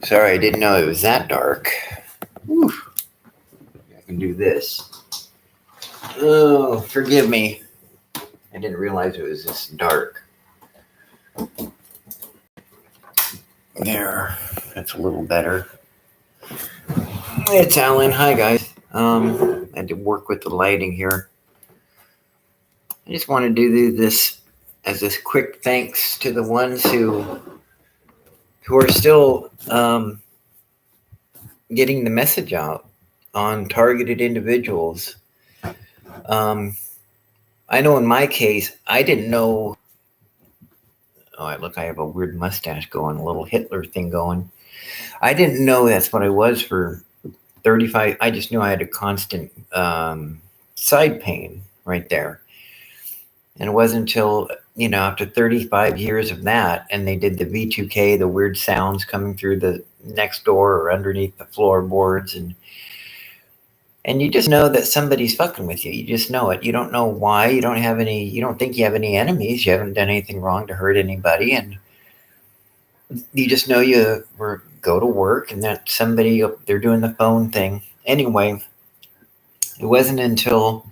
Sorry, I didn't know it was that dark. Whew. I can do this. Oh, forgive me. I didn't realize it was this dark. There. That's a little better. It's Alan. Hi, guys. I had to work with the lighting here. I just want to do this as a quick thanks to the ones who are still getting the message out on targeted individuals. I know in my case, I didn't know. Oh, look, I have a weird mustache going, a little Hitler thing going. I didn't know that's what I was for 35. I just knew I had a constant side pain right there. And it wasn't until, after 35 years of that, and they did the V2K, the weird sounds coming through the next door or underneath the floorboards. And you just know that somebody's fucking with you. You just know it. You don't know why. You don't think you have any enemies. You haven't done anything wrong to hurt anybody. And you just know you go to work and that somebody, they're doing the phone thing. Anyway, it wasn't until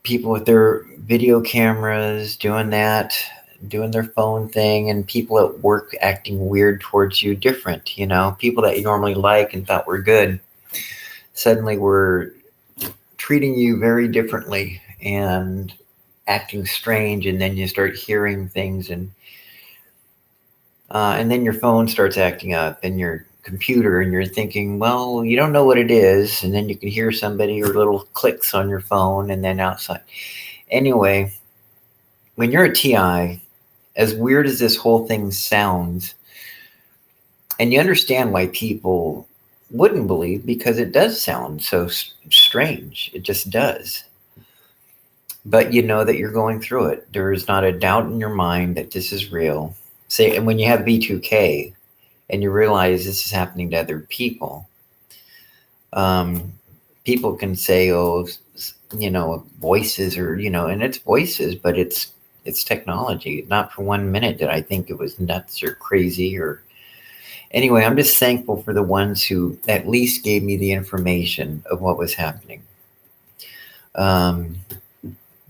people with their video cameras doing their phone thing, and people at work acting weird towards you, different, people that you normally like and thought were good, suddenly were treating you very differently and acting strange. And then you start hearing things, and then your phone starts acting up and your computer, and you're thinking, well, you don't know what it is. And then you can hear somebody or little clicks on your phone, and then outside. Anyway, when you're a TI, as weird as this whole thing sounds, and you understand why people wouldn't believe, because it does sound so strange. It just does. But you know that you're going through it. There is not a doubt in your mind that this is real. And when you have B2K and you realize this is happening to other people, people can say, voices, or, and it's voices, but it's technology. Not for 1 minute did I think it was nuts or crazy. Or anyway, I'm just thankful for the ones who at least gave me the information of what was happening. The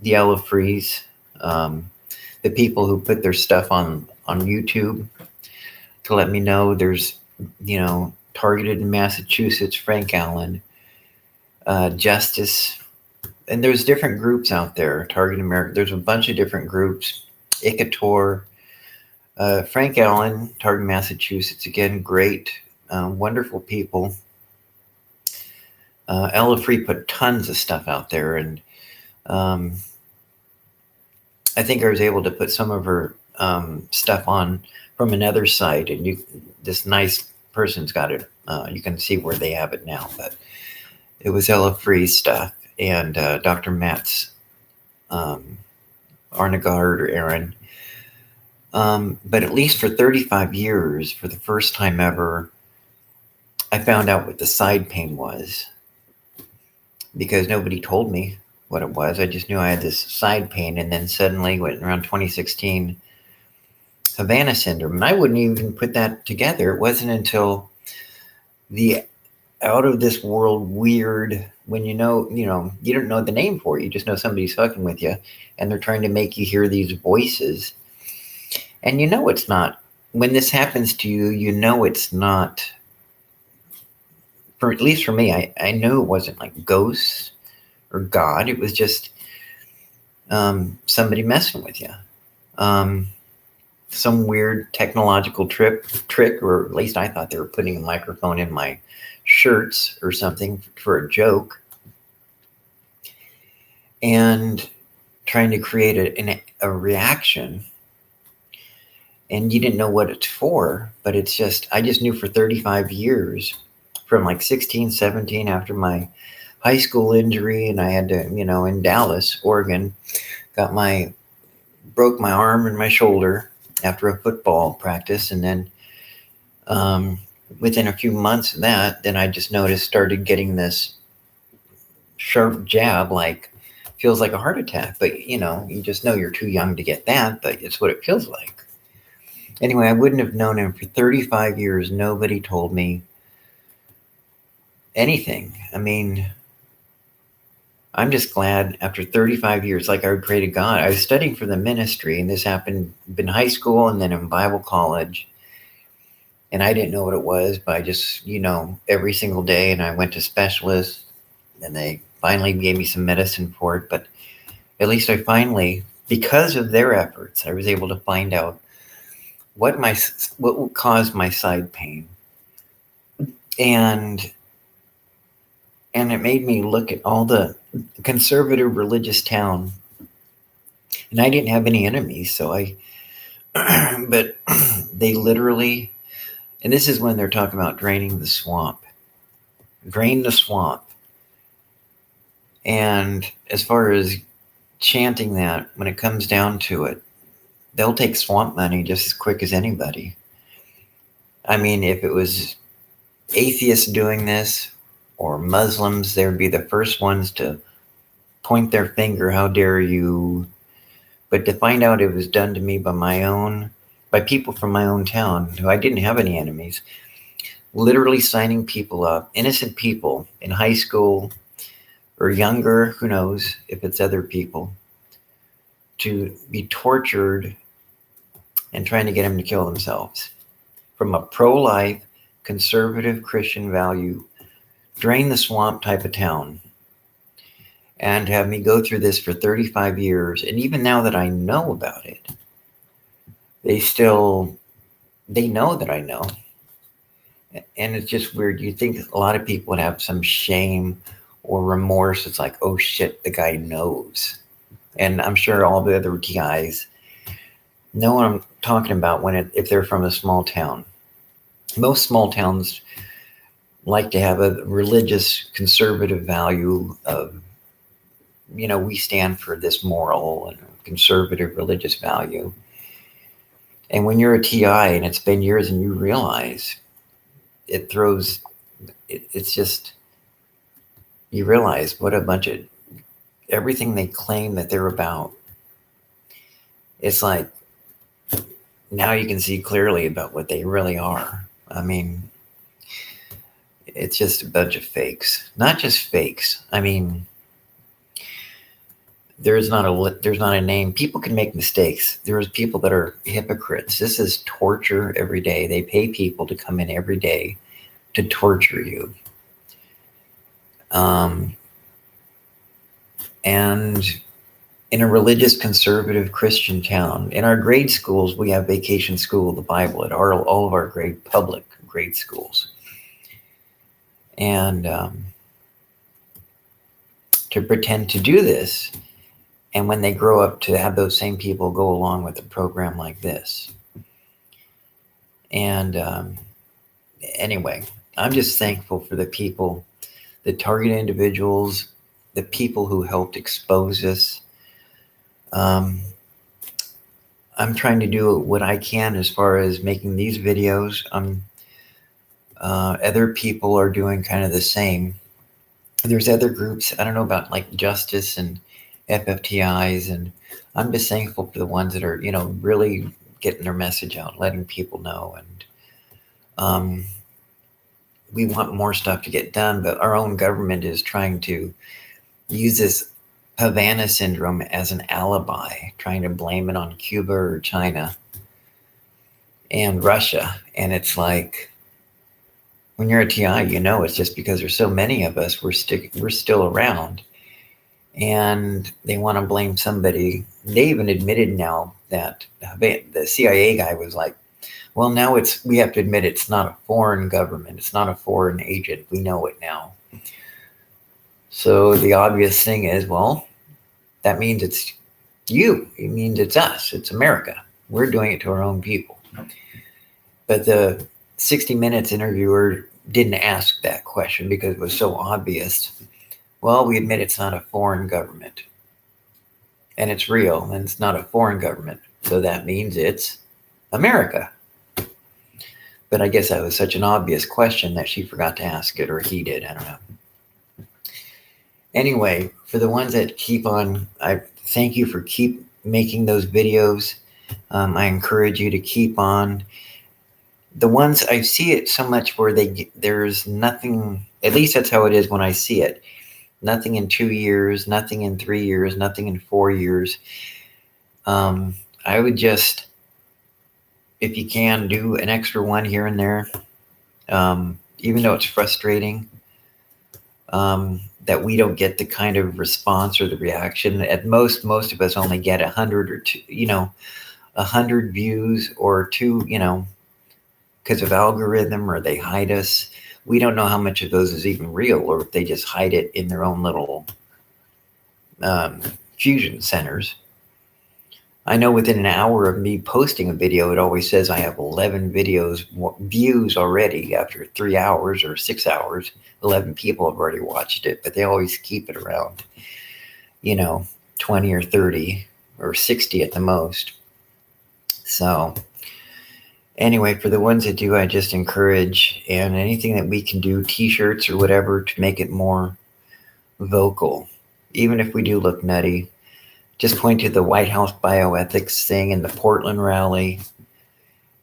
Yellow Freeze, the people who put their stuff on YouTube to let me know there's, targeted in Massachusetts, Frank Allen, Justice, and there's different groups out there, Target America. There's a bunch of different groups, Icator, Frank Allen, Target Massachusetts, again, great, wonderful people. Ella Free put tons of stuff out there, and I think I was able to put some of her stuff on from another site, and this nice person's got it. You can see where they have it now, but it was Ella Free's stuff, and Dr. Matt's Arnegard or Aaron. But at least for 35 years, for the first time ever, I found out what the side pain was, because nobody told me what it was. I just knew I had this side pain, and then suddenly, around 2016, Havana syndrome, and I wouldn't even put that together. It wasn't until the out of this world weird, when you don't know the name for it. You just know somebody's fucking with you, and they're trying to make you hear these voices. And it's not, when this happens to you, it's not, at least for me, I knew it wasn't like ghosts or God. It was just somebody messing with you. Some weird technological trick, or at least I thought they were putting a microphone in my shirts or something for a joke, and trying to create a reaction. And you didn't know what it's for, but I just knew for 35 years, from like 16, 17, after my high school injury, and I had to, in Dallas, Oregon, broke my arm and my shoulder after a football practice. And then within a few months of that, then I just started getting this sharp jab, feels like a heart attack, but you just know you're too young to get that, but it's what it feels like. Anyway, I wouldn't have known him for 35 years. Nobody told me anything. I mean, I'm just glad after 35 years, like I would pray to God. I was studying for the ministry, and this happened in high school and then in Bible college. And I didn't know what it was, but I just, every single day, and I went to specialists, and they finally gave me some medicine for it. But at least I finally, because of their efforts, I was able to find out what caused my side pain. And it made me look at all the conservative religious town. And I didn't have any enemies, so but they literally, and this is when they're talking about draining the swamp. Drain the swamp. And as far as chanting that, when it comes down to it, they'll take swamp money just as quick as anybody. I mean, if it was atheists doing this or Muslims, they would be the first ones to point their finger, how dare you. But to find out it was done to me by people from my own town, who I didn't have any enemies, literally signing people up, innocent people in high school or younger, who knows if it's other people, to be tortured and trying to get them to kill themselves. From a pro-life, conservative Christian value, drain the swamp type of town. And have me go through this for 35 years. And even now that I know about it, they know that I know. And it's just weird. You think a lot of people would have some shame or remorse. It's like, oh shit, the guy knows. And I'm sure all the other guys know what I'm talking about if they're from a small town. Most small towns like to have a religious conservative value of, we stand for this moral and conservative religious value. And when you're a TI and it's been years and you realize it's just, you realize what a bunch of everything they claim that they're about. It's like, now you can see clearly about what they really are. I mean, it's just a bunch of fakes. Not just fakes. I mean, there's not a name. People can make mistakes. There's people that are hypocrites. This is torture every day. They pay people to come in every day to torture you. And in a religious conservative Christian town, in our grade schools, we have Vacation School of the Bible at all of our public grade schools. And to pretend to do this, and when they grow up, to have those same people go along with a program like this. And anyway, I'm just thankful for the people, the target individuals, the people who helped expose us. I'm trying to do what I can as far as making these videos. Other people are doing kind of the same. There's other groups, I don't know about like Justice and FFTIs, and I'm just thankful for the ones that are, really getting their message out, letting people know. And we want more stuff to get done, but our own government is trying to use this Havana syndrome as an alibi, trying to blame it on Cuba or China and Russia. And it's like, when you're a TI, it's just because there's so many of us, we're still around. And they want to blame somebody. They even admitted now that the CIA guy was like, well, now we have to admit it's not a foreign government. It's not a foreign agent. We know it now. So the obvious thing is, well, that means it's you. It means it's us. It's America. We're doing it to our own people. But the 60 Minutes interviewer didn't ask that question because it was so obvious. Well, we admit it's not a foreign government. And it's real, and it's not a foreign government. So that means it's America. But I guess that was such an obvious question that she forgot to ask it, or he did. I don't know. Anyway, for the ones that keep on, I thank you for keep making those videos. I encourage you to keep on. The ones I see it so much where there's nothing, at least that's how it is when I see it. Nothing in 2 years, nothing in 3 years, nothing in 4 years. I would just, if you can, do an extra one here and there. Even though it's frustrating that we don't get the kind of response or the reaction. At most of us only get 100 or 2, 100 views or 2, because of algorithm, or they hide us. We don't know how much of those is even real, or if they just hide it in their own little fusion centers. I know within an hour of me posting a video, it always says I have 11 views already after 3 hours or 6 hours. 11 people have already watched it, but they always keep it around, 20 or 30 or 60 at the most. So anyway, for the ones that do, I just encourage, and anything that we can do, t-shirts or whatever, to make it more vocal. Even if we do look nutty, just point to the White House bioethics thing and the Portland rally.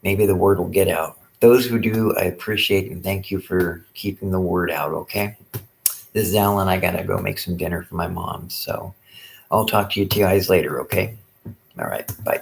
Maybe the word will get out. Those who do, I appreciate and thank you for keeping the word out, okay? This is Alan. I gotta go make some dinner for my mom. So I'll talk to you guys later, okay? All right, bye.